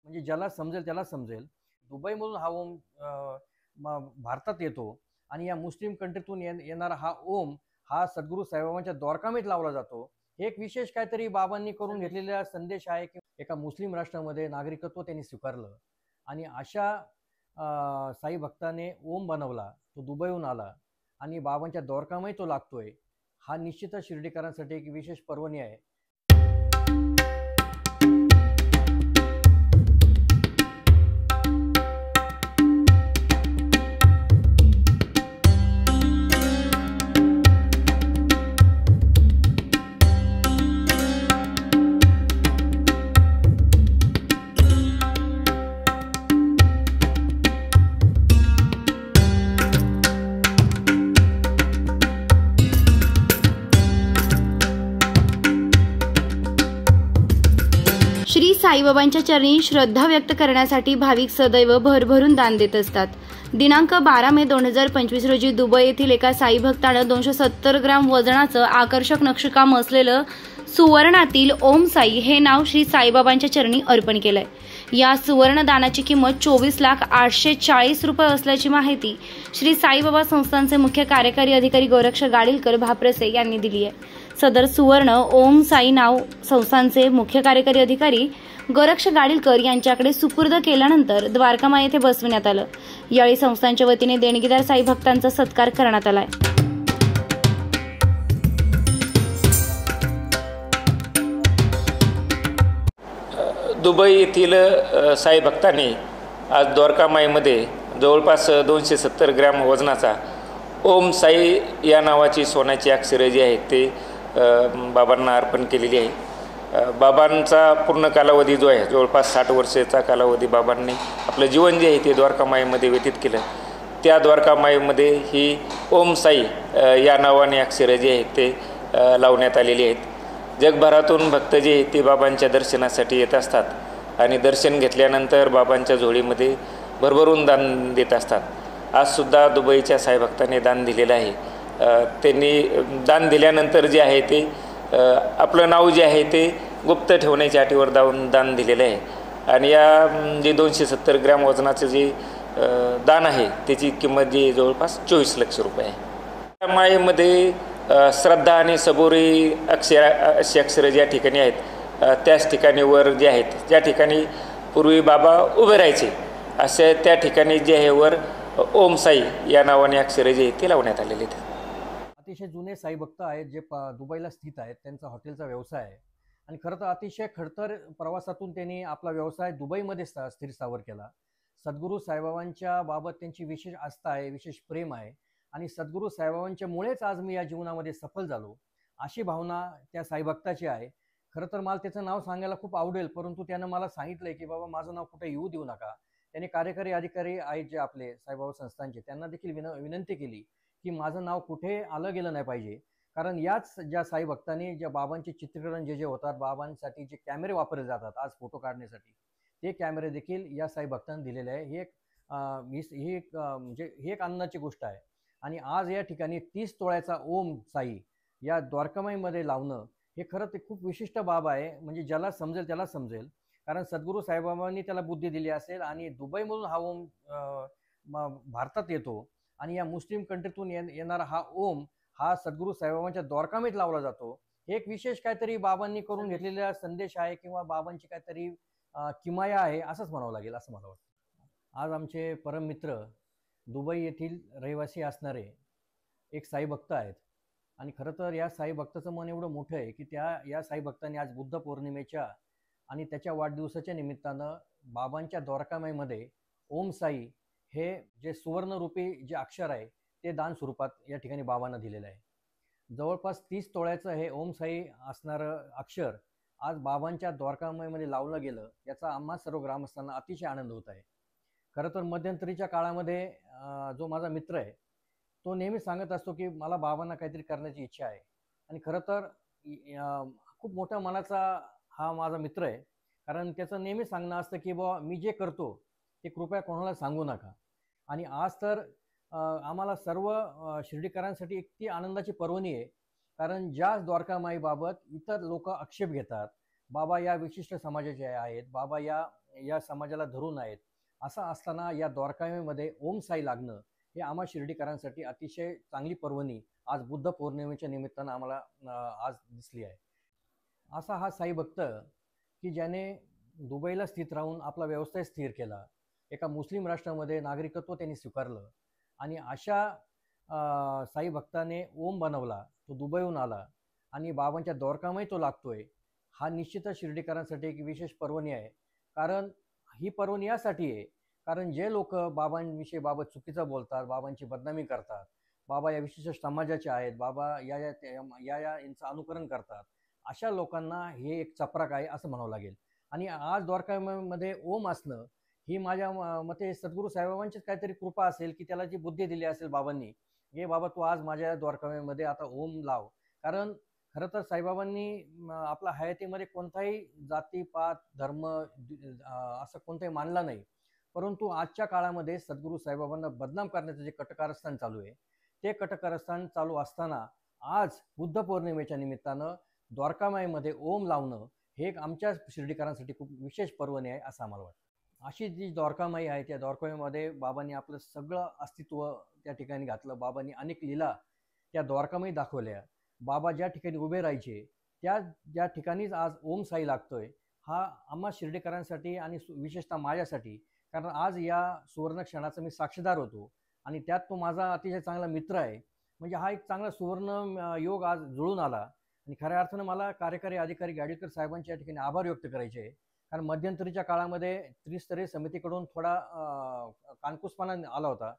म्हणजे ज्याला समजेल त्याला समजेल, दुबईमधून हा ओम भारतात येतो आणि या मुस्लिम कंट्रीतून येणारा हा ओम हा सद्गुरू साईबाबांच्या द्वारकामीत लावला जातो. हे एक विशेष काहीतरी बाबांनी करून घेतलेला संदेश आहे की एका मुस्लिम राष्ट्रामध्ये नागरिकत्व त्यांनी स्वीकारलं आणि अशा साई भक्ताने ओम बनवला, तो दुबईहून आला आणि बाबांच्या द्वारकामही तो लागतोय. हा निश्चितच शिर्डीकरांसाठी एक विशेष पर्वणी आहे. श्री साईबाबांच्या चरणी श्रद्धा व्यक्त करण्यासाठी भाविक सदैव भरभरून दान देत असतात. दिनांक 12 मे 2025 रोजी दुबई येथील एका साई भक्तानं 270 ग्रॅम वजनाचं आकर्षक नक्षीकाम असलेलं सुवर्णातील ओम साई हे नाव श्री साईबाबांच्या चरणी अर्पण केलंय. या सुवर्ण दानाची किंमत 24,840 रुपये असल्याची माहिती श्री साईबाबा संस्थानचे मुख्य कार्यकारी अधिकारी गोरक्ष गाडीलकर भाप्रसे यांनी दिली आहे. सदर सुवर्ण ओम साई नाव संस्थानचे मुख्य कार्यकारी अधिकारी गोरक्ष गाडीलकर यांच्याकडे सुपूर्द केल्यानंतर द्वारकामाई येथे बसविण्यात आलं. यावेळी संस्थानच्या वतीने देणगीदार साई भक्तांचा सत्कार करण्यात आलाय. दुबई येथील साई भक्तांनी आज द्वारकामाईमध्ये जवळपास 270 ग्रॅम वजनाचा ओम साई या नावाची सोन्याची अक्षरे जी आहेत ते बाबांना अर्पण केलेली आहे. बाबांचा पूर्ण कालावधी जो आहे जवळपास 60 वर्षाचा कालावधी बाबांनी आपलं जीवन जे आहे ते द्वारकामाईमध्ये व्यतीत केलं. त्या द्वारकामाईमध्ये ही ओम साई या नावाने अक्षरे जी आहेत ते लावण्यात आलेली आहेत. जगभरातून भक्त जे आहेत ते बाबांच्या दर्शनासाठी येत असतात आणि दर्शन घेतल्यानंतर बाबांच्या झोळीमध्ये भरभरून दान देत असतात. आजसुद्धा दुबईच्या साई भक्तांनी दान दिलेलं आहे. त्यांनी दान दिल्यानंतर जे आहे ते आपलं नाव जे आहे ते गुप्त ठेवण्याच्या अटीवर दान दिलेलं आहे आणि या जे 270 ग्रॅम वजनाचं जे दान आहे त्याची किंमत जी जवळपास 24 लाख रुपये आहे. मायेमध्ये श्रद्धा आणि सबुरी अशी अक्षरं ज्या ठिकाणी आहेत त्याच ठिकाणी वर जे आहेत ज्या ठिकाणी पूर्वी बाबा उभे राहायचे असे त्या ठिकाणी जे आहे वर ओम साई या नावाने अक्षरे जे आहेत ते लावण्यात आलेले आहेत. अतिशय जुने साई भक्त आहेत जे दुबईला स्थित आहेत. त्यांचा हॉटेलचा व्यवसाय आहे आणि खरं तर अतिशय खडतर प्रवासातून त्यांनी आपला व्यवसाय दुबईमध्ये स्थिर स्थावर केला. सद्गुरू साईबाबांच्या बाबत त्यांची विशेष आस्था आहे, विशेष प्रेम आहे आणि सद्गुरू साईबाबांच्या मुळेच आज मी या जीवनामध्ये सफल झालो अशी भावना त्या साईभक्ताची आहे. खरं तर मला त्याचं नाव सांगायला खूप आवडेल, परंतु त्यानं मला सांगितलंय की बाबा माझं नाव कुठे येऊ देऊ नका. त्याने कार्यकारी अधिकारी आहेत जे आपले साईबाबा संस्थानचे त्यांना देखील विनंती केली की माझं नाव कुठे आलं गेलं नाही पाहिजे, कारण याच ज्या साई भक्तांनी ज्या बाबांचे चित्रीकरण जे होतात, बाबांसाठी जे कॅमेरे वापरले जातात आज फोटो काढण्यासाठी, ते कॅमेरे देखील या साई भक्तांनी दिलेले आहे. ही एक आनंदाची गोष्ट आहे. आणि आज या ठिकाणी 30 तोळ्याचा ओम साई या द्वारकामाईमध्ये लावणं हे खरं ते खूप विशिष्ट बाब आहे. म्हणजे ज्याला समजेल त्याला समजेल, कारण सद्गुरू साईबाबांनी त्याला बुद्धी दिली असेल आणि दुबईमधून हा ओम भारतात येतो आणि या मुस्लिम कंट्रीतून येणारा हा ओम हा सद्गुरू साईबाबांच्या द्वारकामीत लावला जातो. हे एक विशेष काहीतरी बाबांनी करून घेतलेला संदेश आहे किंवा बाबांची काहीतरी किमया आहे असंच म्हणावं लागेल असं मला वाटतं. आज आमचे परम मित्र दुबई येथील रहिवासी असणारे एक साई भक्त आहेत आणि खरं तर या साई भक्ताचं मन एवढं मोठं आहे की या साई भक्तांनी आज बुद्ध पौर्णिमेच्या आणि त्याच्या वाढदिवसाच्या निमित्तानं बाबांच्या द्वारकामाईमध्ये ओम साई हे जे सुवर्णरूपी जे अक्षर आहे ते दान स्वरूपात या ठिकाणी बाबांना दिलेलं आहे. जवळपास 30 तोळ्याचं हे ओम साई असणारं अक्षर आज बाबांच्या द्वारकामाईमध्ये लावलं गेलं याचा आम्हा सर्व ग्रामस्थांना अतिशय आनंद होत आहे. खरं तर मध्यंतरीच्या काळामध्ये जो माझा मित्र आहे तो नेहमी सांगत असतो की मला बाबांना काहीतरी करण्याची इच्छा आहे आणि खरं तर खूप मोठ्या मनाचा हा माझा मित्र आहे, कारण त्याचं नेहमी सांगणं असतं की बाबा मी जे करतो ते कृपया कोणाला सांगू नका. आणि आज तर आम्हाला सर्व शिर्डीकरांसाठी एक ती आनंदाची पर्वणी आहे, कारण ज्या द्वारकामाईबाबत इतर लोक आक्षेप घेतात, बाबा या विशिष्ट समाजाचे आहेत, बाबा या या समाजाला धरून आहेत. असं असताना या द्वारकामाईमध्ये ओम साई लागणं हे आम्हा शिर्डीकरांसाठी अतिशय चांगली पर्वणी आज बुद्ध पौर्णिमेच्या निमित्तानं आम्हाला आज दिसली आहे. असा हा साई भक्त की ज्याने दुबईला स्थित राहून आपला व्यवसाय स्थिर केला, एका मुस्लिम राष्ट्रामध्ये नागरिकत्व त्यांनी स्वीकारलं आणि अशा साई भक्ताने ओम बनवला, तो दुबईहून आला आणि बाबांच्या द्वारकामाई तो लागतोय. हा निश्चितच शिर्डीकरांसाठी एक विशेष पर्वणी आहे. कारण ही पर्वणी यासाठी आहे कारण जे लोक बाबांविषयी बाबा चुकीचं बोलतात, बाबांची बदनामी करतात, बाबा या विशिष्ट समाजाचे आहेत, बाबा यांचं अनुकरण करतात, अशा लोकांना हे एक चपराक आहे असं म्हणावं लागेल. आणि आज द्वारकामध्ये ओम असणं ही माझ्या मते सद्गुरू साईबाबांचीच काहीतरी कृपा असेल की त्याला जी बुद्धी दिली असेल बाबांनी, हे बाबा तू आज माझ्या द्वारकामध्ये आता ओम लाव. कारण खरं तर साईबाबांनी आपल्या हयातीमध्ये कोणताही जातीपात धर्म असं कोणताही मानला नाही. परंतु आजच्या काळामध्ये सद्गुरू साईबाबांना बदनाम करण्याचं जे कटकारस्थान चालू आहे, ते कटकारस्थान चालू असताना आज बुद्ध पौर्णिमेच्या निमित्तानं द्वारकामाईमध्ये ओम लावणं हे एक आमच्या शिर्डीकरांसाठी खूप विशेष पर्वणी आहे असं आम्हाला वाटतं. अशी जी द्वारकामाई आहे त्या द्वारकामाईमध्ये बाबांनी आपलं सगळं अस्तित्व त्या ठिकाणी घातलं. बाबांनी अनेक लीला त्या द्वारकामाई दाखवल्या. बाबा ज्या ठिकाणी उभे राहायचे ज्या ठिकाणीच आज ओम साई लागतोय हा आम्हा शिर्डीकरांसाठी आणि विशेषतः माझ्यासाठी, कारण आज या सुवर्ण क्षणाचा मी साक्षीदार होतो आणि त्यात तो माझा अतिशय चांगला मित्र आहे. म्हणजे हा एक चांगला सुवर्ण योग आज जुळून आला आणि खऱ्या अर्थानं मला कार्यकारी अधिकारी गाडीकर साहेबांच्या या ठिकाणी आभार व्यक्त करायचे आहे. कारण मध्यंतरीच्या काळामध्ये त्रिस्तरीय समितीकडून थोडा कानकुसपणा आला होता,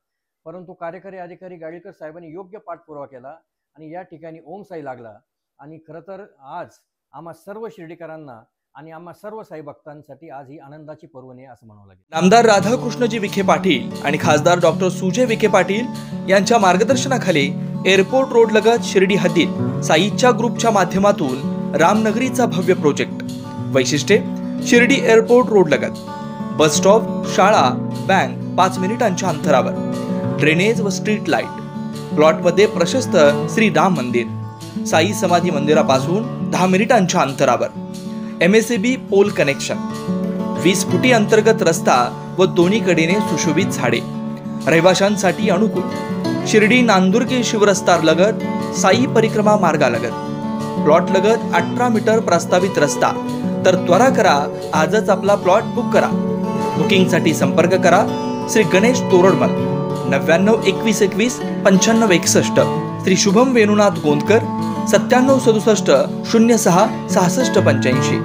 परंतु कार्यकारी अधिकारी गाडीकर साहेबांनी योग्य पाठपुरावा केला आणि या ठिकाणी ओम साई लागला. आणि खरं तर आज आम्हा सर्व शिर्डीकरांना आणि आम्हा सर्व साई भक्तांसाठी आज ही आनंदाची पर्वणी आहे असं म्हणावं लागेल. नामदार राधाकृष्णजी विखे पाटील आणि खासदार डॉक्टर सुजय विखे पाटील यांच्या मार्गदर्शनाखाली एअरपोर्ट रोड लगत शिर्डी हद्दीत साईच्या ग्रुपच्या माध्यमातून रामनगरीचा भव्य प्रोजेक्ट. वैशिष्ट्ये: शिर्डी एअरपोर्ट रोड लगत बस स्टॉप, शाळा, बँक 5 मिनिटांच्या अंतरावर, ड्रेनेज व स्ट्रीट लाईट. प्लॉटमध्ये प्रशस्त श्री राम मंदिर, साई समाधी मंदिरापासून 10 मिनिटांच्या अंतरावर, MSAB पोल कनेक्शन, 20 फुटी अंतर्गत रस्ता व दोन्ही कडेने सुशोभित झाडे, रहिवाशांसाठी अनुकूल. शिर्डी नांदुर्गे शिवरस्तार लगत साई परिक्रमा मार्गालगत. प्लॉट लगत 18 मीटर प्रस्तावित रस्ता. तर त्वरा करा, आजच आपला प्लॉट बुक करा. बुकिंगसाठी संपर्क करा श्री गणेश तोरडमल 99 21 21 95 61, श्री शुभम वेणुनाथ गोंदकर 97 67 06 66 85.